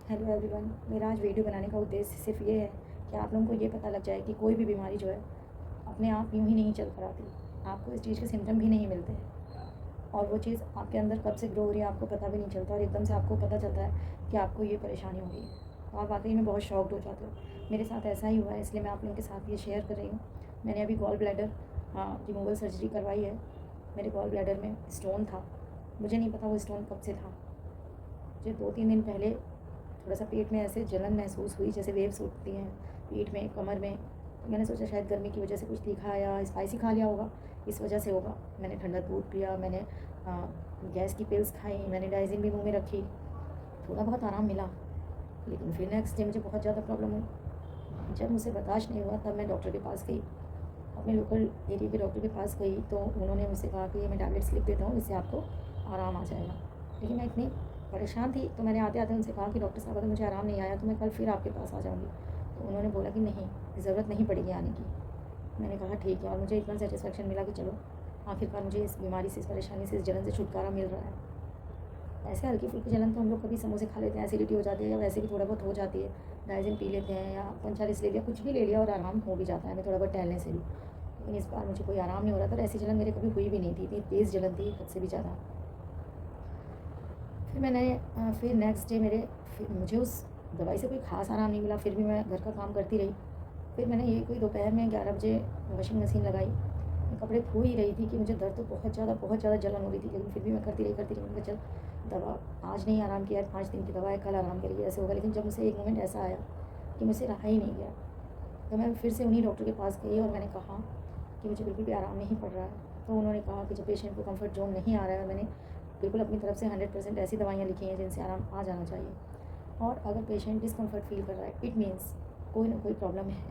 Hello everyone. मेरा आज video बनाने का उद्देश्य सिर्फ ये है कि आप लोगों को ये पता लग जाए कि कोई भी बीमारी जो है अपने आप यूँ ही नहीं चल कर आती। आपको इस चीज़ के सिम्टम भी नहीं मिलते और वो चीज़ आपके अंदर कब से ग्रो हो रही है आपको पता भी नहीं चलता और एकदम से आपको पता चलता है कि आपको ये परेशानी हो रही है तो आप वाकई में बहुत शॉक्ड हो जाते हो। मेरे साथ ऐसा ही हुआ है, इसलिए मैं आप लोगों के साथ ये शेयर कर रही हूँ। मैंने अभी गॉल ब्लैडर रिमूवल सर्जरी करवाई है। मेरे गॉल ब्लैडर में स्टोन था। मुझे नहीं पता वो स्टोन कब से था। मुझे 2-3 दिन पहले थोड़ा सा पेट में ऐसे जलन महसूस हुई, जैसे वेव्स उठती हैं पेट में, कमर में। तो मैंने सोचा शायद गर्मी की वजह से कुछ तीखा या स्पाइसी खा लिया होगा, इस वजह से होगा। मैंने ठंडा दूध पिया, मैंने गैस की पिल्स खाई, मैंने डाइजिन भी मुंह में रखी, थोड़ा बहुत आराम मिला। लेकिन फिर नेक्स्ट डे मुझे बहुत ज़्यादा प्रॉब्लम हुई। जब मुझे बर्दाश्त नहीं हुआ तब मैं डॉक्टर के पास गई, अपने लोकल एरिया के डॉक्टर के पास गई। तो उन्होंने मुझसे कहा कि ये मैं टैबलेट्स लिख देता हूँ, इससे आपको आराम आ जाएगा। लेकिन मैं इतनी परेशान थी तो मैंने आते आते उनसे कहा कि डॉक्टर साहब अगर मुझे आराम नहीं आया तो मैं कल फिर आपके पास आ जाऊँगी। तो उन्होंने बोला कि नहीं, ज़रूरत नहीं पड़ेगी आने की। मैंने कहा ठीक है, और मुझे इतना सेटिस्फेक्शन मिला कि चलो आखिरकार मुझे इस बीमारी से, इस परेशानी से, इस जलन से छुटकारा मिल रहा है। ऐसे हल्की फुल्की जलन तो हम लोग कभी समोसे खा लेते हैं, एसिडिटी हो जाती है, या वैसे भी थोड़ा बहुत हो जाती है, डाइजिन पी लेते हैं या पंचालिस ले लिया, कुछ भी ले लिया और आराम हो भी जाता है हमें थोड़ा बहुत टहलने से भी। लेकिन इस बार मुझे कोई आराम नहीं हो रहा था और ऐसी जलन मेरे कभी हुई भी नहीं थी, इतनी तेज़ जलन थी, हद से भी ज़्यादा। फिर मैंने फिर नेक्स्ट डे मुझे उस दवाई से कोई ख़ास आराम नहीं मिला। फिर भी मैं घर का काम करती रही। फिर मैंने ये कोई दोपहर में 11 बजे वॉशिंग मशीन लगाई। मैं कपड़े धो ही रही थी कि मुझे दर्द तो बहुत ज़्यादा जलन हो रही थी, लेकिन फिर भी मैं करती रही। मैंने कहा चल दवा आज नहीं आराम किया, 5 दिन की दवा है, कल आराम करेगी, ऐसे होगा। लेकिन जब मुझे एक मोमेंट ऐसा आया कि मुझसे रहा ही नहीं गया, तो मैं फिर से उन्हीं डॉक्टर के पास गई और मैंने कहा कि मुझे बिल्कुल भी आराम नहीं पड़ रहा है। तो उन्होंने कहा कि जब पेशेंट को कंफर्ट जोन नहीं आ रहा है, मैंने बिल्कुल अपनी तरफ से 100% ऐसी दवाइयाँ लिखी हैं जिनसे आराम आ जाना चाहिए। और अगर पेशेंट डिस्कम्फर्ट फील कर रहा है, इट मीन्स कोई ना कोई प्रॉब्लम है।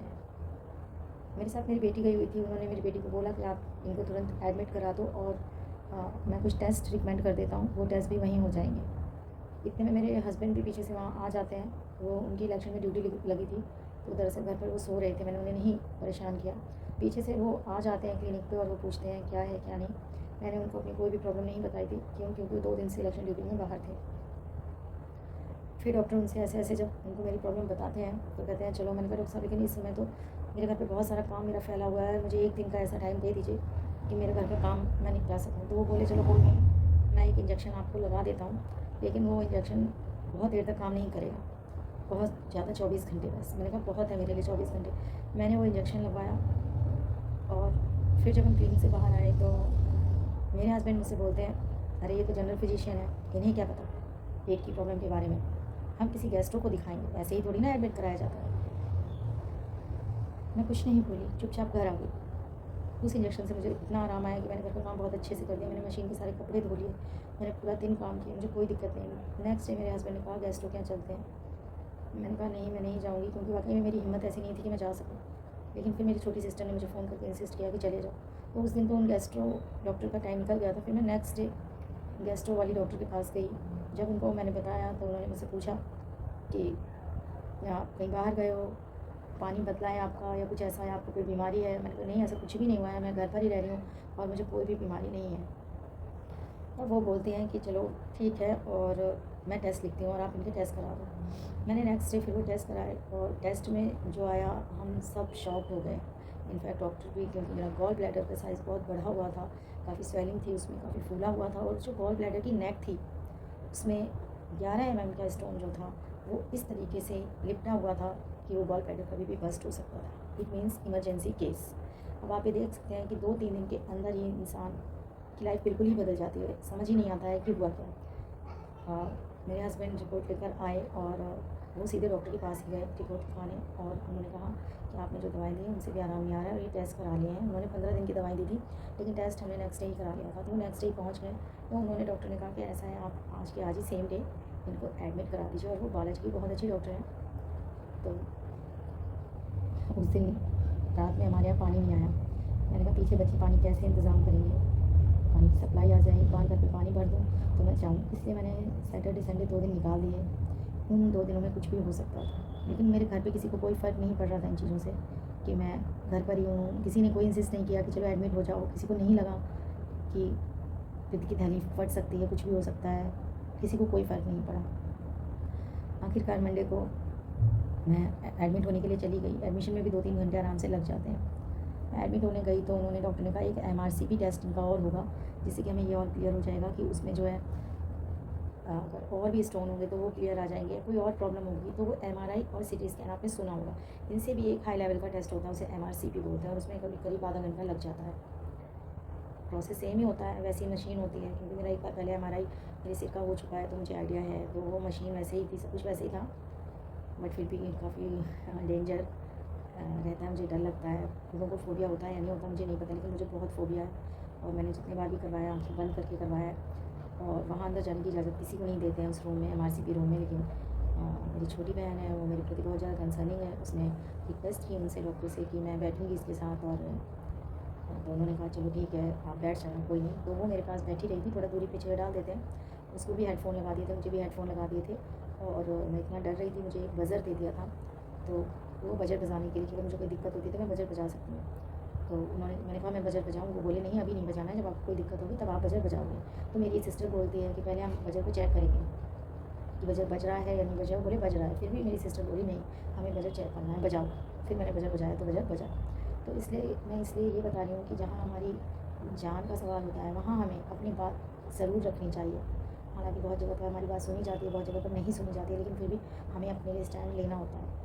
मेरे साथ मेरी बेटी गई हुई थी। उन्होंने मेरी बेटी को बोला कि आप इनको तुरंत एडमिट करा दो और मैं कुछ टेस्ट रिकमेंड कर देता हूँ, वो टेस्ट भी वहीं हो जाएंगे। इतने में मेरे हस्बैंड भी पीछे से वहाँ आ जाते हैं। वो उनकी इलेक्शन में ड्यूटी लगी थी, तो दरअसल घर पर वो सो रहे थे, मैंने उन्हें नहीं परेशान किया। पीछे से वो आ जाते हैं क्लिनिक पे और वो पूछते हैं क्या है क्या नहीं। मैंने उनको अपनी कोई भी प्रॉब्लम नहीं बताई थी, क्योंकि वो 2 दिन से इलेक्शन ड्यूटी में बाहर थे। फिर डॉक्टर उनसे ऐसे जब उनको मेरी प्रॉब्लम बताते हैं तो कहते हैं चलो। मैंने कहा डॉक्टर साहब लेकिन इस समय तो मेरे घर पे बहुत सारा काम मेरा फैला हुआ है, मुझे एक दिन का ऐसा टाइम दे दीजिए कि मेरे घर का काम मैं निपटा सकूँ। तो वो बोले चलो कोई नहीं, मैं एक इंजेक्शन आपको लगा देता हूँ, लेकिन वो इंजेक्शन बहुत देर तक काम नहीं करेगा, बहुत ज़्यादा 24 घंटे बस। मैंने कहा बहुत है मेरे लिए 24 घंटे। मैंने वो इंजेक्शन लगवाया और फिर जब हम क्लिनिक से बाहर आए तो मेरे हस्बैंड मुझसे बोलते हैं अरे ये तो जनरल फिजिशियन है, इन्हें क्या पता पेट की प्रॉब्लम के बारे में, हम किसी गेस्ट्रो को दिखाएंगे, ऐसे ही थोड़ी ना एडमिट कराया जाता है। मैं कुछ नहीं बोली, चुपचाप घर आ गई। उस इंजेक्शन से मुझे इतना आराम आया कि मैंने घर का काम बहुत अच्छे से कर दिया। मैंने मशीन के सारे कपड़े धो लिए, मैंने पूरा दिन काम किया, मुझे कोई दिक्कत नहीं हुई। नेक्स्ट डे मेरे हस्बैंड ने कहा गेस्ट्रो क्या चलते हैं। मैंने कहा नहीं, मैं नहीं जाऊँगी, क्योंकि वाकई में मेरी हिम्मत ऐसी नहीं थी कि मैं जा सकूँ। लेकिन फिर मेरी छोटी सिस्टर ने मुझे फ़ोन करके इंसिस्ट किया कि चले जाओ। तो उस दिन तो उन गेस्ट्रो डॉक्टर का टाइम निकल गया था। फिर मैं नेक्स्ट डे गेस्ट्रो वाली डॉक्टर के पास गई। जब उनको मैंने बताया तो उन्होंने मुझसे पूछा कि आप कहीं बाहर गए हो, पानी बदला है आपका, या कुछ ऐसा है, आपको कोई बीमारी है। मैंने कहा नहीं, ऐसा कुछ भी नहीं हुआ है, मैं घर पर ही रह रही हूँ और मुझे कोई भी बीमारी नहीं है। और वो बोलते हैं कि चलो ठीक है और मैं टेस्ट लिखती हूँ और आप इनके टेस्ट करा दो। मैंने नेक्स्ट डे फिर वो टेस्ट कराए और टेस्ट में जो आया हम सब शॉक हो गए। इनफैक्ट डॉक्टर भी, क्योंकि मेरा गॉल ब्लैडर का साइज़ बहुत बढ़ा हुआ था, काफ़ी स्वेलिंग थी उसमें, काफ़ी फूला हुआ था, और जो गॉल ब्लैडर की नेक थी उसमें 11 mm का स्टोन जो था वो इस तरीके से लिपटा हुआ था कि वो गॉल ब्लैडर कभी भी बस्ट हो सकता था। It means emergency case. अब आप ये देख सकते हैं कि 2-3 दिन के अंदर ही इंसान की लाइफ बिल्कुल ही बदल जाती है, समझ ही नहीं आता है कि हुआ क्या। मेरे हस्बैंड रिपोर्ट लेकर आए और वो सीधे डॉक्टर के पास ही गए रिपोर्ट दिखाने, और उन्होंने कहा कि आपने जो दवाई दी है उनसे भी आराम नहीं आ रहा है और ये टेस्ट करा लिए हैं। उन्होंने 15 दिन की दवाई दी थी, लेकिन टेस्ट हमने नेक्स्ट डे ही करा लिया था। तो नेक्स्ट डे ही पहुँच गए। तो उन्होंने, डॉक्टर ने कहा कि ऐसा है, आप आज के आज ही सेम डे इनको एडमिट करा दीजिए। और वो बालाजी की बहुत अच्छी डॉक्टर हैं। तो उस दिन रात में हमारे यहाँ पानी नहीं आया। मैंने कहा पीछे बच्चे पानी कैसे इंतज़ाम करेंगे, पानी की सप्लाई आ जाए, एक बार घर पे पानी भर दूँ तो मैं चाहूँ। इसलिए मैंने सैटरडे संडे 2 दिन निकाल दिए। उन 2 दिनों में कुछ भी हो सकता था, लेकिन मेरे घर पे किसी को कोई फ़र्क नहीं पड़ रहा था इन चीज़ों से कि मैं घर पर ही हूँ। किसी ने कोई इंसिस्ट नहीं किया कि चलो एडमिट हो जाओ। किसी को नहीं लगा कि पित्त की थैली फट सकती है, कुछ भी हो सकता है। किसी को कोई फ़र्क नहीं पड़ा। आखिरकार मंडे को मैं एडमिट होने के लिए चली गई। एडमिशन में भी 2-3 घंटे आराम से लग जाते हैं। एडमिट होने गई तो उन्होंने, डॉक्टर ने कहा एक MRCP टेस्ट इनका और होगा, जिससे कि हमें ये और क्लियर हो जाएगा कि उसमें जो है अगर और भी स्टोन होंगे तो वो क्लियर आ जाएंगे, कोई और प्रॉब्लम होगी तो वो MRI और CT स्कैन आपने सुना होगा। इनसे भी एक हाई लेवल का टेस्ट होता है, उसे MRCP बोलते हैं, और उसमें कभी करीब आधा घंटा लग जाता है। प्रोसेस सेम ही होता है, वैसी मशीन होती है, क्योंकि मेरा एक बार पहले MRI मेरे सिर का हो चुका है तो मुझे आइडिया है। तो वो मशीन वैसे ही थी, सब कुछ वैसे ही था, बट फिर भी काफ़ी डेंजर रहता है, मुझे डर लगता है। लोगों को फोबिया होता है या नहीं होता मुझे नहीं पता, लेकिन मुझे बहुत फोबिया है। और मैंने जितने बार भी करवाया आँखें बंद करके करवाया है, और वहाँ अंदर जाने की इजाज़त किसी को नहीं देते हैं उस रूम में, MRCP रूम में। लेकिन मेरी छोटी बहन है, वो मेरे प्रति बहुत ज़्यादा कंसर्निंग है। उसने रिक्वेस्ट की उनसे, डॉक्टर से, कि मैं बैठूँगी इसके साथ, और तो उन्होंने कहा चलो ठीक है आप बैठ जाना, कोई नहीं। तो वो मेरे पास बैठी रही थी, थोड़ा दूरी पे चेयर डाल देते हैं, उसको भी हेडफोन लगा दिए थे, मुझे भी हेडफोन लगा दिए थे। और मैं इतना डर रही थी, मुझे एक बज़र दे दिया था, तो वो बज़र बजाने के लिए कि अगर मुझे कोई दिक्कत होती है तो मैं बज़र बजा सकती हूँ। तो मैंने कहा मैं बज़र बजाऊँ, वो बोले नहीं अभी नहीं बजाना है, जब आपको कोई दिक्कत होगी तब आप बज़र बजाओगे। तो मेरी सिस्टर बोलती है कि पहले हम बज़र को चेक करेंगे कि बज़र बज रहा है या नहीं बज रहा है। बोले बज रहा है, फिर भी मेरी सिस्टर बोली नहीं हमें बज़र चेक करना है, बजाओ। फिर मैंने बज़र बजाया तो बज़र बजा। तो इसलिए मैं ये बता रही हूँ कि जहाँ हमारी जान का सवाल होता है वहाँ हमें अपनी बात ज़रूर रखनी चाहिए। हालांकि बहुत जगह पर हमारी बात सुनी जाती है, बहुत जगह पर नहीं सुनी जाती है, लेकिन फिर भी हमें अपने लिए स्टैंड लेना होता है।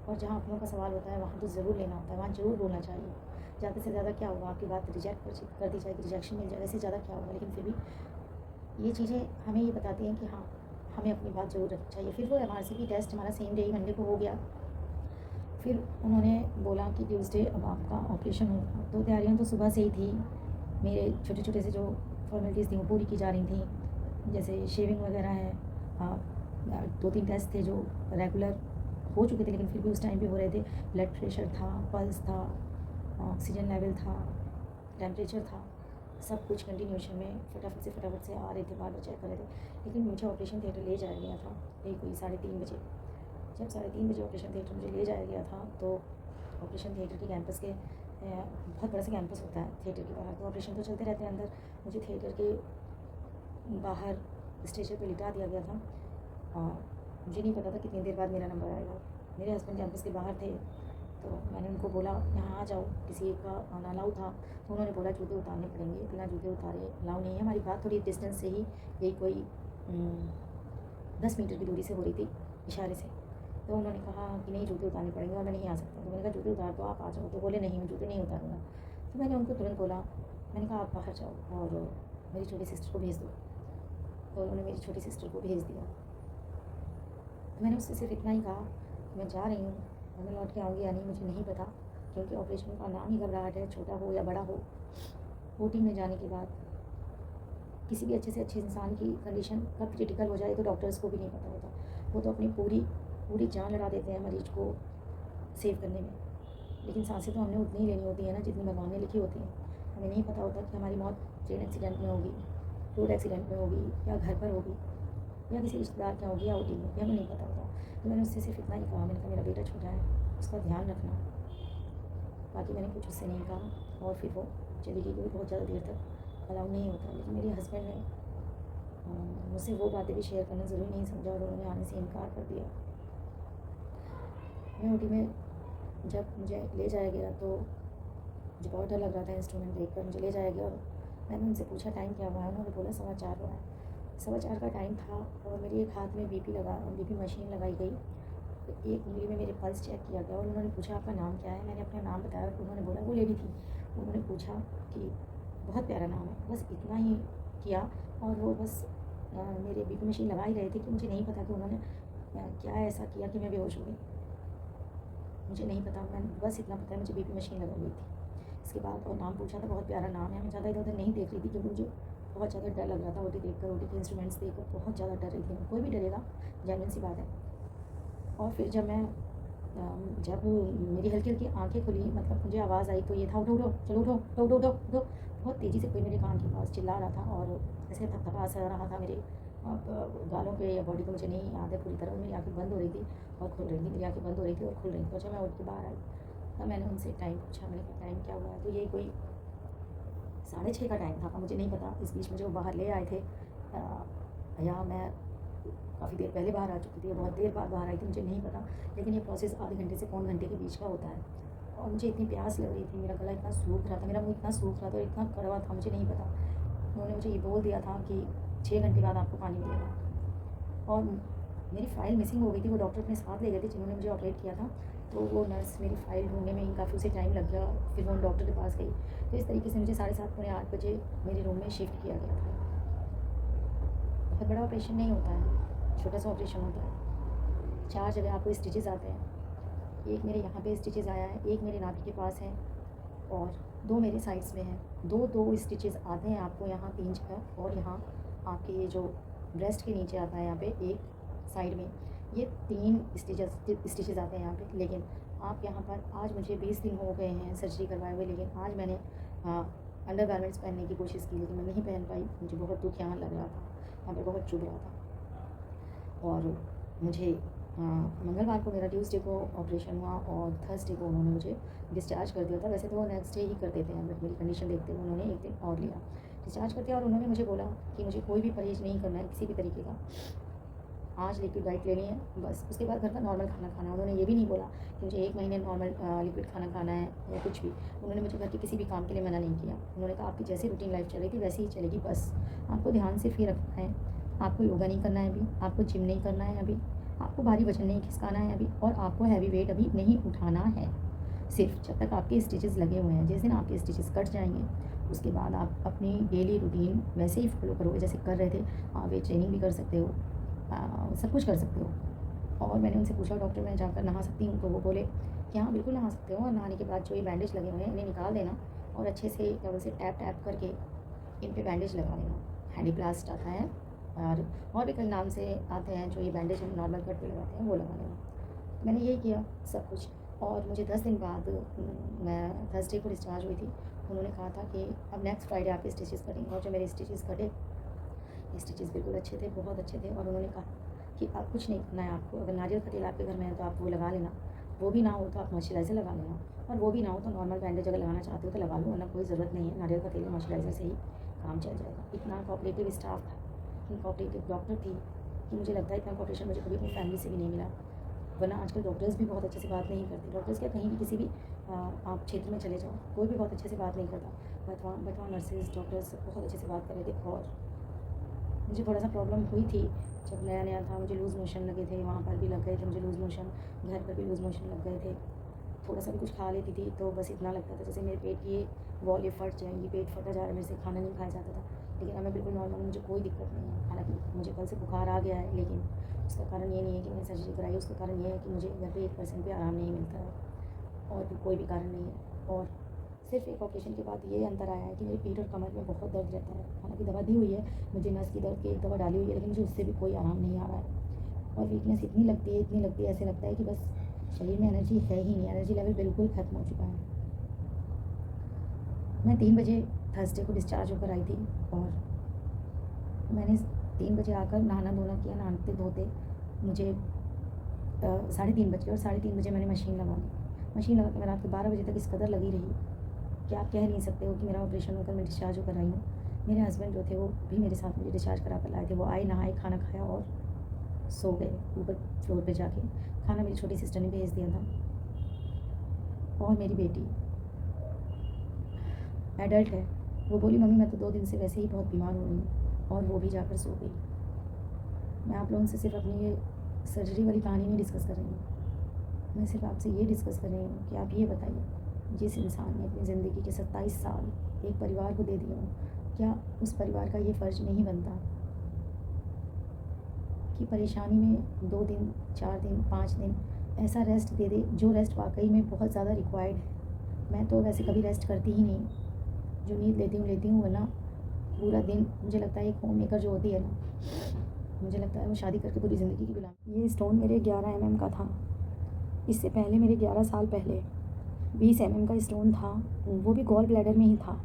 और जहाँ अपनों का सवाल होता है वहाँ तो ज़रूर लेना होता है, वहाँ ज़रूर बोलना चाहिए। ज़्यादा से ज़्यादा क्या होगा, आपकी बात रिजेक्ट कर दी जाएगी, रिजेक्शन मिल जाएगा, इससे ज़्यादा क्या होगा। लेकिन फिर भी ये चीज़ें हमें ये बताती हैं कि हाँ हमें अपनी बात ज़रूर रखनी चाहिए। फिर वो MRCP टेस्ट हमारा सेम डे ही मंडे को हो गया। फिर उन्होंने बोला कि ट्यूसडे अब आपका ऑपरेशन होगा। तो तैयारियां तो सुबह से ही थी, मेरे छोटे छोटे से जो फॉर्मेलिटीज़ थी वो पूरी की जा रही थी, जैसे शेविंग वगैरह है। 2-3 टेस्ट थे जो रेगुलर हो चुके थे, लेकिन फिर भी उस टाइम पे हो रहे थे। ब्लड प्रेशर था, पल्स था, ऑक्सीजन लेवल था, टेम्परेचर था, सब कुछ कंटिन्यूशन में फटाफट से आ रहे थे, बार बार चेक कर रहे थे। लेकिन मुझे ऑपरेशन थिएटर ले जाया गया था कोई 3:30 बजे। जब 3:30 बजे ऑपरेशन थिएटर मुझे ले जाया गया था, तो ऑपरेशन थिएटर के कैंपस के बहुत बड़ा सा कैंपस होता है थिएटर के बाहर, तो ऑपरेशन तो चलते रहते हैं अंदर। मुझे थिएटर के बाहर स्टेशन पे लिटा दिया गया था, और मुझे नहीं पता था कितनी देर बाद मेरा नंबर आएगा। मेरे हस्बैंड कैंपस के बाहर थे, तो मैंने उनको बोला यहाँ आ जाओ, किसी एक का आना अलाउ था। तो उन्होंने बोला जूते उतारने पड़ेंगे, बिना जूते उतारे अलाउ नहीं है। हमारी बात थोड़ी डिस्टेंस से ही, यही कोई 10 मीटर की दूरी से हो रही थी इशारे से। तो उन्होंने कहा कि नहीं जूते उतारने पड़ेंगे और मैं नहीं आ सकता। तो मैंने कहा जूते उतार दो आप आ जाओ। तो बोले नहीं मैं जूते नहीं उतारूँगा। तो मैंने उनको तुरंत बोला, मैंने कहा आप बाहर जाओ और मेरी छोटी सिस्टर को भेज दो। तो उन्होंने मेरी छोटी सिस्टर को भेज दिया। तो मैंने उससे सिर्फ इतना ही कहा कि मैं जा रही हूँ, मैं लौट के आऊँगी या नहीं मुझे नहीं पता, क्योंकि ऑपरेशन का नाम ही घबराहट है, छोटा हो या बड़ा हो। OT में जाने के बाद किसी भी अच्छे से अच्छे इंसान की कंडीशन कब क्रिटिकल हो जाए तो डॉक्टर्स को भी नहीं पता होता। वो तो अपनी पूरी जान लगा देते हैं मरीज को सेव करने में, लेकिन सांसें तो हमने उतनी ही लेनी होती है ना जितनी भगवान ने लिखी होती हैं। हमें नहीं पता होता कि हमारी मौत ट्रेन एक्सीडेंट में होगी, रोड एक्सीडेंट में होगी, या घर पर होगी, या किसी रिश्तेदार क्या होगी, या OT में, हमें नहीं पता होता। तो मैंने उससे सिर्फ इतना ही कहा, मैंने कहा मेरा बेटा छोटा है, उसका ध्यान रखना। बाकी मैंने कुछ उससे नहीं कहा, और फिर वो चली गई, क्योंकि बहुत ज़्यादा देर तक अलाउ नहीं होता। लेकिन मेरे हस्बैंड ने मुझसे वो बातें भी शेयर करना ज़रूरी नहीं समझा, और उन्होंने आने से इनकार कर दिया। मैं OT में जब मुझे ले जाया गया तो मुझे बहुत डर लग रहा था। इंस्ट्रूमेंट देख कर मुझे ले जाया गया, और मैंने उनसे पूछा टाइम क्या हुआ है। उन्होंने बोला 4:15 हुआ है। 4:15 का टाइम था, और मेरे एक हाथ में BP मशीन लगाई गई, एक उंगली में मेरे पल्स चेक किया गया, और उन्होंने पूछा आपका नाम क्या है। मैंने अपना नाम बताया, और उन्होंने बोला, वो लेडी थी, उन्होंने पूछा कि बहुत प्यारा नाम है, बस इतना ही किया। और वो बस मेरे BP मशीन लगा ही रहे थे कि मुझे नहीं पता कि उन्होंने क्या ऐसा किया कि मैं बेहोश हो गई। मुझे नहीं पता, मैं बस इतना पता है मुझे BP मशीन लगा हुई थी। इसके बाद और नाम पूछा था, बहुत प्यारा नाम है। मैं ज़्यादा इधर उधर नहीं देख रही थी, क्योंकि मुझे बहुत ज़्यादा डर लग रहा था। OT देखकर, OT के इंस्ट्रूमेंट्स देखकर बहुत ज़्यादा डर रही थी। कोई भी डरेगा, जेन्युइन सी बात है। और फिर जब मेरी हल्की हल्की आंखें खुली, मतलब मुझे आवाज़ आई, तो ये था उठो उठो, चलो उठो उठो उठो उठो उठो। बहुत तेज़ी से कोई मेरे कान के पास चिल्ला रहा था, और ऐसे थपथपा सा रहा था मेरे गालों पे या बॉडी पे, मुझे नहीं याद है पूरी तरह। मेरी आंखें बंद हो रही थी और खुल रही थी, मेरी आंखें बंद हो रही थी और खुल रही थी। और जब मैं उठ के बाहर आई, तब मैंने उनसे टाइम पूछा। मैंने कहा टाइम क्या हुआ है। तो ये कोई 6:30 का टाइम था, मुझे नहीं पता। इस बीच मुझे वो बाहर ले आए थे, या मैं काफ़ी देर पहले बाहर आ चुकी थी, बहुत देर बाद बाहर आई थी, मुझे नहीं पता, लेकिन ये प्रोसेस आधे घंटे से पौन घंटे के बीच का होता है। और मुझे इतनी प्यास लग रही थी, मेरा गला इतना सूख रहा था, मेरा मुँह इतना सूख रहा था और इतना कड़वा था, मुझे नहीं पता। उन्होंने मुझे ये बोल दिया था कि 6 घंटे बाद आपको पानी मिलेगा। और मेरी फ़ाइल मिसिंग हो गई थी, वो डॉक्टर अपने साथ ले गए थे जिन्होंने मुझे ऑपरेट किया था, तो वो नर्स मेरी फ़ाइल ढूँढने में ही काफ़ी उसे टाइम लग गया। फिर वो उन डॉक्टर के पास गई, तो इस तरीके से मुझे 7:30 पौने 8 बजे मेरे रूम में शिफ्ट किया गया था। बहुत बड़ा ऑपरेशन नहीं होता है, छोटा सा ऑपरेशन होता है। 4 जगह आपको स्टिचेज़ आते हैं, एक मेरे यहाँ पे स्टिचेज़ आया है, एक मेरे नाभि के पास है और 2 मेरे साइड्स में हैं। 2 स्टिचेज़ आते हैं आपको यहाँ 3 जगह, और यहाँ आपके ये जो ब्रेस्ट के नीचे आता है यहाँ पे एक साइड में, ये 3 स्टिचेज़ आते हैं यहाँ पे। लेकिन आप यहाँ पर, आज मुझे 20 दिन हो गए हैं सर्जरी करवाए हुए, लेकिन आज मैंने अंडर गारमेंट्स पहनने की कोशिश की, लेकिन मैं नहीं पहन पाई। मुझे बहुत दुख यहाँ लग रहा था, यहाँ पर बहुत चुभ रहा था। और मुझे मंगलवार को, मेरा ट्यूसडे को ऑपरेशन हुआ और थर्सडे को उन्होंने मुझे डिस्चार्ज कर दिया था। वैसे तो वो नेक्स्ट डे ही कर देते हैं, बट मेरी कंडीशन देखते हुए उन्होंने एक दिन और लिया, डिस्चार्ज कर दिया। और उन्होंने मुझे बोला कि मुझे कोई भी परहेज़ नहीं करना है किसी भी तरीके का, आज लिक्विड डाइट लेनी है बस, उसके बाद घर का नॉर्मल खाना खाना है। उन्होंने ये भी नहीं बोला कि मुझे 1 महीने नॉर्मल लिक्विड खाना खाना है या कुछ भी। उन्होंने मुझे घर के किसी भी काम के लिए मना नहीं किया। उन्होंने कहा आपकी जैसी रूटीन लाइफ चल रही थी वैसे ही चलेगी, बस आपको ध्यान सिर्फ ये रखना है, आपको योगा नहीं करना है अभी, आपको जिम नहीं करना है अभी, आपको भारी वजन नहीं खिसकाना है अभी, और आपको हैवी वेट अभी नहीं उठाना है, सिर्फ जब तक आपके स्टिचेस लगे हुए हैं। जिस दिन आपके स्टिचेस कट जाएंगे उसके बाद आप अपनी डेली रूटीन वैसे ही फॉलो करोगे जैसे कर रहे थे। आप वेट ट्रेनिंग भी कर सकते हो, सब कुछ कर सकते हो। और मैंने उनसे पूछा डॉक्टर मैं जाकर नहा सकती हूँ, तो वो बोले कि हाँ बिल्कुल नहा सकते हो, और नहाने के बाद जो ये बैंडेज लगे हुए हैं इन्हें निकाल देना और अच्छे से टॉवल से टैप टैप करके इन पे बैंडेज लगा देना। हैंडीप्लास्ट आता है और भी कई नाम से आते हैं जो ये बैंडेज हम नॉर्मल कट पे लगाते हैं, वो लगा लेना। मैंने यही किया सब कुछ, और मुझे 10 दिन बाद मैं थर्सडे को डिस्चार्ज हुई थी। उन्होंने कहा था कि अब नेक्स्ट फ्राइडे आपके स्टिचेस कटेंगे, और जो मेरे स्टिचेस कटे, स्टिचेस बिल्कुल अच्छे थे, बहुत अच्छे थे। और उन्होंने कहा कि अब कुछ नहीं करना है आपको, अगर नारियल का तेल आपके घर में है तो आप वो लगा लेना, वो भी ना हो तो आप मॉइस्चराइज़र लगा लेना, और वो भी ना हो तो नॉर्मल बैंडेज अगर लगाना चाहते हो तो लगा लो, वरना कोई ज़रूरत नहीं है। नारियल का तेल मॉइस्चराइज़र से ही काम चल जाएगा। इतना कोऑपरेटिव स्टाफ था, इतनी कोऑपरेटिव डॉक्टर थी कि मुझे लगता है इतना कोऑपरेशन मुझे कभी अपनी फैमिली से भी नहीं मिला। वरना आजकल डॉक्टर्स भी बहुत अच्छे से बात नहीं करते। डॉक्टर्स क्या, कहीं भी किसी भी आप क्षेत्र में चले जाओ, कोई भी बहुत अच्छे से बात नहीं करता, बट वहाँ नर्सेज डॉक्टर्स बहुत अच्छे से बात कर रहे थे। और मुझे थोड़ा सा प्रॉब्लम हुई थी जब नया नया था, मुझे लूज़ मोशन लगे थे, वहाँ पर भी लग गए थे मुझे लूज़ मोशन, घर पर भी लूज़ मोशन लग गए थे। थोड़ा सा भी कुछ खा लेती थी तो बस इतना लगता था जैसे मेरे पेट की ये वॉल फट जाएंगी, पेट फटा जा रहा है, मेरे से खाना नहीं खाया जाता था। लेकिन अब मैं बिल्कुल नॉर्मल, मुझे कोई दिक्कत नहीं है। हालांकि मुझे कल से बुखार आ गया है, लेकिन उसका कारण ये नहीं है कि मैंने सर्जरी कराई, उसका कारण ये है कि मुझे घर पे 1% भी आराम नहीं मिलता है, और भी कोई भी कारण नहीं है। और सिर्फ एक ऑपरेशन के बाद ये अंतर आया है कि मेरे पीठ और कमर में बहुत दर्द रहता है। हालांकि दवा दी हुई है मुझे, नस की दर्द की एक दवा डाली हुई है, लेकिन मुझे उससे भी कोई आराम नहीं आ रहा है। और वीकनेस इतनी लगती है, ऐसे लगता है कि बस शरीर में एनर्जी है ही नहीं, एनर्जी लेवल बिल्कुल ख़त्म हो चुका है। मैं 3 बजे थर्सडे को डिस्चार्ज होकर आई थी, और मैंने 3 बजे आकर नहाना धोना किया। नहाते धोते मुझे 3:30 बजे, और 3:30 बजे मैंने मशीन लगा के मैं रात के 12 बजे तक इस कदर लगी रही कि आप कह नहीं सकते हो कि मेरा ऑपरेशन होकर मैं डिस्चार्ज होकर आई हूँ। मेरे हस्बैंड जो थे वो भी मेरे साथ मुझे डिस्चार्ज करा कर लाए थे। वो आए, नहाए, खाना खाया और सो गए ऊपर फ्लोर पे जाके। खाना मेरी छोटी सिस्टर ने भेज दिया था। और मेरी बेटी एडल्ट है, वो बोली मम्मी मैं तो 2 दिन से वैसे ही बहुत बीमार हो रही हूँ, और वो भी जाकर सो गई। मैं आप लोगों से सिर्फ अपनी ये सर्जरी वाली कहानी नहीं डिस्कस कर रही हूँ, मैं सिर्फ आपसे ये डिस्कस कर रही हूँ कि आप ये बताइए, जिस इंसान ने अपनी ज़िंदगी के 27 साल एक परिवार को दे दिया हो, क्या उस परिवार का ये फ़र्ज़ नहीं बनता कि परेशानी में 2 दिन, 4 दिन, 5 दिन ऐसा रेस्ट दे दे जो रेस्ट वाकई में बहुत ज़्यादा रिक्वायर्ड है। मैं तो वैसे कभी रेस्ट करती ही नहीं, जो नींद लेती हूँ, वरना पूरा दिन मुझे लगता है एक होम मेकर जो होती है ना, मुझे लगता है वो शादी करके पूरी ज़िंदगी की गुलाम। ये स्टोन मेरे 11 mm का था। इससे पहले मेरे 11 साल पहले 20 mm का स्टोन था, वो भी गॉल ब्लैडर में ही था।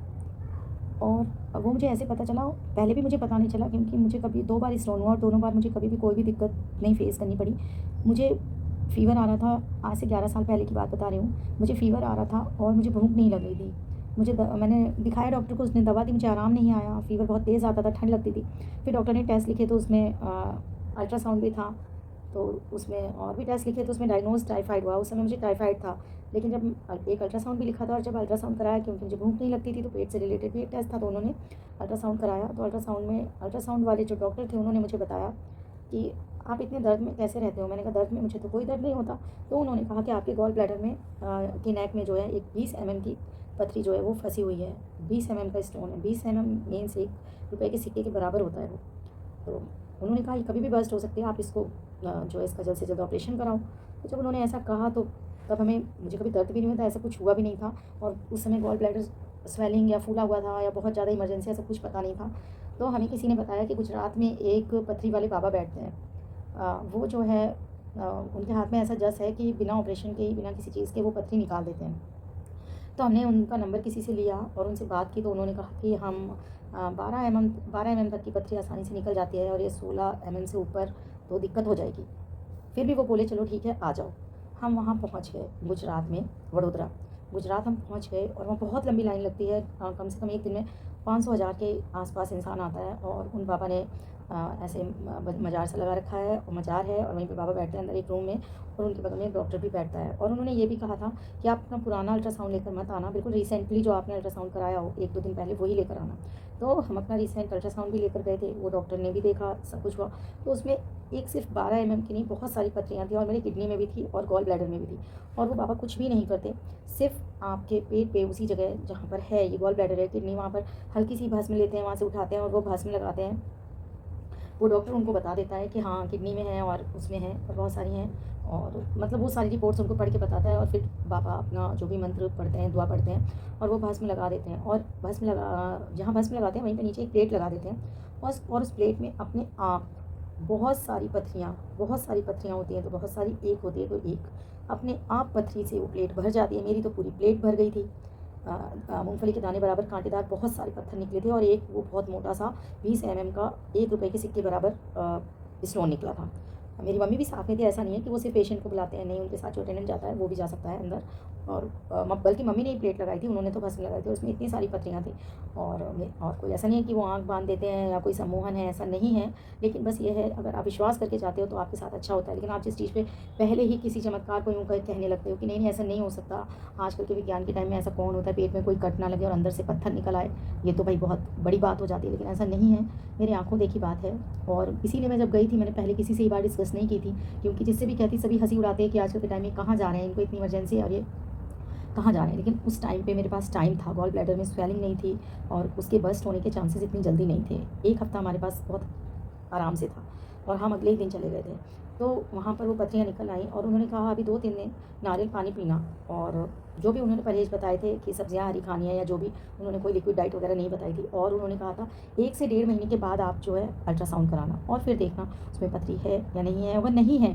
और वो मुझे ऐसे पता चला, पहले भी मुझे पता नहीं चला, क्योंकि मुझे कभी 2 बार स्टोन हुआ और दोनों बार मुझे कभी भी कोई भी दिक्कत नहीं फेस करनी पड़ी। मुझे फ़ीवर आ रहा था, आज से 11 साल पहले की बात बता रही हूँ। मुझे फ़ीवर आ रहा था और मुझे भूख नहीं लग रही थी। मैंने दिखाया डॉक्टर को, उसने दवा दी, मुझे आराम नहीं आया, फ़ीवर बहुत तेज़ आता था, ठंड लगती थी। फिर डॉक्टर ने टेस्ट लिखे तो उसमें अल्ट्रासाउंड भी था, तो उसमें और भी टेस्ट लिखे, तो उसमें डायग्नोज टाइफाइड हुआ। उस समय मुझे टाइफाइड था, लेकिन जब एक अल्ट्रासाउंड भी लिखा था और जब अल्ट्रासाउंड कराया, क्योंकि मुझे भूख नहीं लगती थी तो पेट से रिलेटेड भी एक टेस्ट था, तो उन्होंने अल्ट्रासाउंड कराया। तो अल्ट्रासाउंड वाले जो डॉक्टर थे उन्होंने मुझे बताया कि आप इतने दर्द में कैसे रहते हो। मैंने कहा दर्द में मुझे तो कोई दर्द नहीं होता। तो उन्होंने कहा कि आपके गॉल ब्लैडर में की नेक में जो है एक 20 mm की पथरी जो है वो फंसी हुई है। 20 mm का स्टोन है। 20 mm मीन्स ₹1 के सिक्के के बराबर होता है वो। तो उन्होंने कहा ये कभी भी बर्स्ट हो सकती है, आप इसको जो है इसका जल्द से जल्द ऑपरेशन कराओ। तो जब उन्होंने ऐसा कहा तो तब मुझे कभी दर्द भी नहीं हुआ था, ऐसा कुछ हुआ भी नहीं था। और उस समय गॉल ब्लैडर स्वेलिंग या फूला हुआ था या बहुत ज़्यादा इमरजेंसी, ऐसा कुछ पता नहीं था। तो हमें किसी ने बताया कि गुजरात में एक पथरी वाले बाबा बैठते हैं, वो जो है उनके हाथ में ऐसा जस है कि बिना ऑपरेशन के ही, बिना किसी चीज़ के वो पथरी निकाल देते हैं। तो हमने उनका नंबर किसी से लिया और उनसे बात की, तो उन्होंने कहा कि हम 12 mm तक की पथरी आसानी से निकल जाती है और ये 16 mm से ऊपर तो दिक्कत हो जाएगी। फिर भी वो बोले चलो ठीक है आ जाओ। हम वहाँ पहुँच गए गुजरात में, वडोदरा गुजरात हम पहुँच गए और वहाँ बहुत लंबी लाइन लगती है। कम से कम एक दिन में 500,000 के आसपास इंसान आता है। और उन बाबा ने ऐसे मज़ार सा लगा रखा है, और मज़ार है और वहीं पे बाबा बैठते हैं अंदर एक रूम में, और उनके बगल में एक डॉक्टर भी बैठता है। और उन्होंने ये भी कहा था कि आप अपना पुराना अल्ट्रासाउंड लेकर मत आना, बिल्कुल रिसेंटली जो आपने अल्ट्रासाउंड कराया हो 1-2 दिन पहले वही लेकर आना। तो हम अपना रिसेंट अल्ट्रासाउंड भी लेकर गए थे, वो डॉक्टर ने भी देखा, सब कुछ हुआ। तो उसमें एक सिर्फ 12 mm की नहीं, बहुत सारी पथरियाँ थी और मेरी किडनी में भी थी और गॉल ब्लैडर में भी थी। और वो बाबा कुछ भी नहीं करते, सिर्फ आपके पेट पे उसी जगह जहाँ पर है ये गॉल ब्लैडर है, किडनी, वहाँ पर हल्की सी भस्म लेते हैं, वहाँ से उठाते हैं और वो भस्म लगाते हैं। वो डॉक्टर उनको बता देता है कि हाँ किडनी में है और उसमें है और बहुत सारी हैं, और मतलब वो सारी रिपोर्ट्स उनको पढ़ के बताता है। और फिर बाबा अपना जो भी मंत्र पढ़ते हैं, दुआ पढ़ते हैं और वो भस्म लगा देते हैं। और जहाँ भस्म लगाते हैं वहीं पे नीचे एक प्लेट लगा देते हैं, और उस प्लेट में अपने आप बहुत सारी पथरियाँ होती हैं, तो बहुत सारी एक होती है तो एक अपने आप पथरी से वो प्लेट भर जाती है। मेरी तो पूरी प्लेट भर गई थी। मूँगफली के दाने बराबर कांटेदार बहुत सारे पत्थर निकले थे और एक वो बहुत मोटा सा 20 mm का ₹1 के सिक्के बराबर स्टोन निकला था। मेरी मम्मी भी साथ में थी, ऐसा नहीं है कि वो सिर्फ पेशेंट को बुलाते हैं, नहीं, उनके साथ जो अटेंडेंट जाता है वो भी जा सकता है अंदर। और बल्कि मम्मी ने ही प्लेट लगाई थी, उन्होंने तो भस्म लगाई थी, उसमें इतनी सारी पथरियाँ थी। और कोई ऐसा नहीं है कि वो आँख बांध देते हैं या कोई सम्मोहन है, ऐसा नहीं है। लेकिन बस ये है, अगर आप विश्वास करके जाते हो तो आपके साथ अच्छा होता है। लेकिन आप जिस चीज़ पे पहले ही किसी चमत्कार को यूँ कहने लगते हो कि नहीं ऐसा नहीं हो सकता, आजकल के विज्ञान के टाइम में ऐसा कौन होता है, पेट में कोई कट ना लगे और अंदर से पत्थर निकल आए, ये तो भाई बहुत बड़ी बात हो जाती है। लेकिन ऐसा नहीं है, मेरी आँखों देखी बात है। और इसीलिए मैं जब गई थी, मैंने पहले किसी से ये बात डिस्कस नहीं की थी, क्योंकि जिससे भी कहती सभी हंसी उड़ाते हैं कि आजकल के टाइम में कहाँ जा रहे हैं, इनको इतनी इमरजेंसी है और ये कहाँ जा रहे हैं। लेकिन उस टाइम पे मेरे पास टाइम था, गॉल ब्लैडर में स्वेलिंग नहीं थी और उसके बस्ट होने के चांसेस इतनी जल्दी नहीं थे। 1 हफ्ता हमारे पास बहुत आराम से था और हम अगले ही दिन चले गए थे। तो वहाँ पर वो पथरियाँ निकल आईं और उन्होंने कहा अभी 2-3 दिन नारियल पानी पीना, और जो भी उन्होंने परहेज़ बताए थे कि सब्जियाँ हरी खानी है या जो भी, उन्होंने कोई लिक्विड डाइट वगैरह नहीं बताई थी। और उन्होंने कहा था 1 से 1.5 महीने के बाद आप जो है अल्ट्रासाउंड कराना और फिर देखना उसमें पथरी है या नहीं है। अगर नहीं है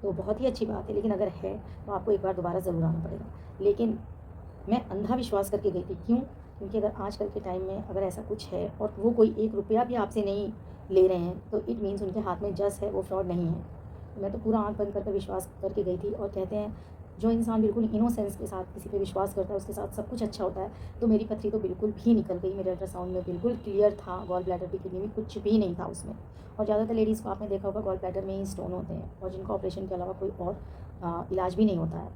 तो बहुत ही अच्छी बात है, लेकिन अगर है तो आपको एक बार दोबारा ज़रूर आना पड़ेगा। लेकिन मैं अंधा विश्वास करके गई थी। क्यों? क्योंकि अगर आजकल के टाइम में अगर ऐसा कुछ है और वो कोई ₹1 भी आपसे नहीं ले रहे हैं, तो इट मीन्स उनके हाथ में जस है, वो फ्रॉड नहीं है। तो मैं तो पूरा आँख बंद करके विश्वास करके गई थी। और कहते हैं जो इंसान बिल्कुल इनोसेंस के साथ किसी पे विश्वास करता है उसके साथ सब कुछ अच्छा होता है। तो मेरी पथरी तो बिल्कुल भी निकल गई, मेरे अल्ट्रासाउंड में बिल्कुल क्लियर था, गॉल ब्लैडर भी, किडनी में कुछ भी नहीं था उसमें। और ज़्यादातर लेडीज़ को आपने देखा होगा गॉल ब्लैडर में ही स्टोन होते हैं और जिनका ऑपरेशन के अलावा कोई और इलाज भी नहीं होता है।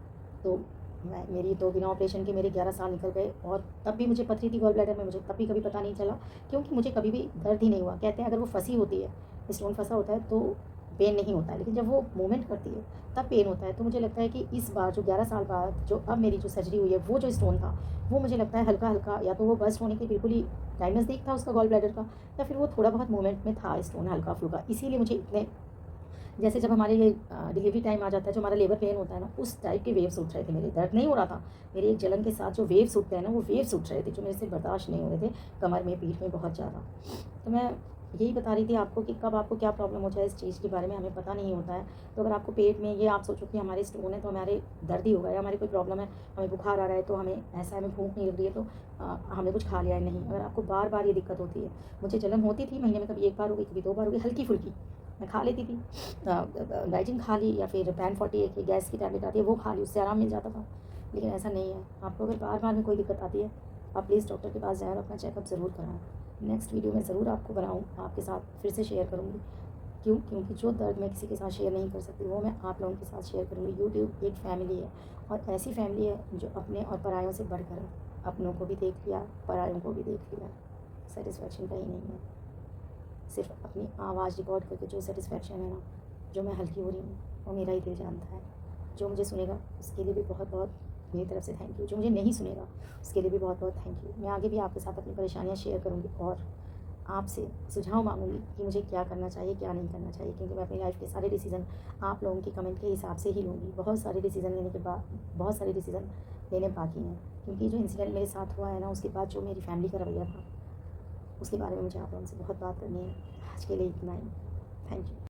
तो मेरी तो बिना ऑपरेशन के मेरे 11 साल निकल गए और तब भी मुझे पथरी थी गॉल ब्लैडर में, मुझे तब भी कभी पता नहीं चला, क्योंकि मुझे कभी भी दर्द ही नहीं हुआ। कहते हैं अगर वो फंसी होती है, स्टोन फंसा होता है तो पेन नहीं होता है, लेकिन जब वो मूवमेंट करती है तब पेन होता है। तो मुझे लगता है कि इस बार जो 11 साल बाद जो अब मेरी जो सर्जरी हुई है, वो जो स्टोन था वो मुझे लगता है हल्का हल्का, या तो वो बस्ट होने के बिल्कुल ही टाइम नज़दीक था उसका गॉल ब्लैडर का, या फिर वो थोड़ा बहुत मूवमेंट में था स्टोन हल्का फुल्का। इसीलिए मुझे इतने, जैसे जब हमारे ये डिलीवरी टाइम आ जाता है, जो हमारा लेबर पेन होता है ना, उस टाइप के वेव्स उठ रहे थे मेरे। दर्द नहीं हो रहा था, मेरे एक जलन के साथ जो वेव्स उठते हैं ना, वो वेव्स उठ रहे थे जो मेरे से बर्दाश्त नहीं हो रहे थे, कमर में, पीठ में, बहुत ज़्यादा। तो मैं यही बता रही थी आपको कि कब आपको क्या प्रॉब्लम हो जाए इस चीज़ के बारे में हमें पता नहीं होता है। तो अगर आपको पेट में ये आप सोचो कि हमारे स्टोन है तो हमारे दर्द ही होगा, या हमारी कोई प्रॉब्लम है, हमें बुखार आ रहा है तो हमें ऐसा है, हमें भूख नहीं लग रही है तो हमने कुछ खा लिया है, नहीं। अगर आपको बार बार ये दिक्कत होती है, मुझे जलन होती थी महीने में कभी 1 बार हो गई, कभी 2 बार हो गई, हल्की फुल्की, मैं खा लेती थी, डाइजिन खा ली या फिर पैन 48 की गैस की टैबलेट आती है वो खा ली, उससे आराम मिल जाता था। लेकिन ऐसा नहीं है। आपको अगर बार बार में कोई दिक्कत आती है, आप प्लीज़ डॉक्टर के पास जाएँ और अपना चेकअप ज़रूर कराएँ। नेक्स्ट वीडियो में ज़रूर आपको बनाऊँ, आपके साथ फिर से शेयर करूँगी। क्यों? क्योंकि जो दर्द मैं किसी के साथ शेयर नहीं कर सकती वो मैं आप लोगों के साथ शेयर करूँगी। यूट्यूब एक फ़ैमिली है और ऐसी फ़ैमिली है जो अपने और परायों से बढ़कर है। अपनों को भी देख लिया, परायों को भी देख लिया। सैटिस्फैक्शन कहीं नहीं है। सिर्फ अपनी आवाज़ रिकॉर्ड करके जो सैटिस्फैक्शन है ना, जो मैं हल्की हो रही हूँ, वो मेरा ही दिल जानता है। जो मुझे सुनेगा उसके लिए भी बहुत बहुत मेरी तरफ से थैंक यू। जो मुझे नहीं सुनेगा उसके लिए भी बहुत बहुत थैंक यू। मैं आगे भी आपके साथ अपनी परेशानियाँ शेयर करूँगी और आपसे सुझाव मांगूंगी कि मुझे क्या करना चाहिए, क्या नहीं करना चाहिए, क्योंकि मैं अपनी लाइफ के सारे डिसीज़न आप लोगों के कमेंट के हिसाब से ही लूँगी। बहुत सारे डिसीज़न लेने के बाद बहुत सारे डिसीज़न लेने बाकी हैं, क्योंकि जो इंसिडेंट मेरे साथ हुआ है ना, उसके बाद जो मेरी फैमिली का रवैया था उसके बारे में मुझे आप लोगों से बहुत बात करनी है। आज के लिए इतना ही। Thank you.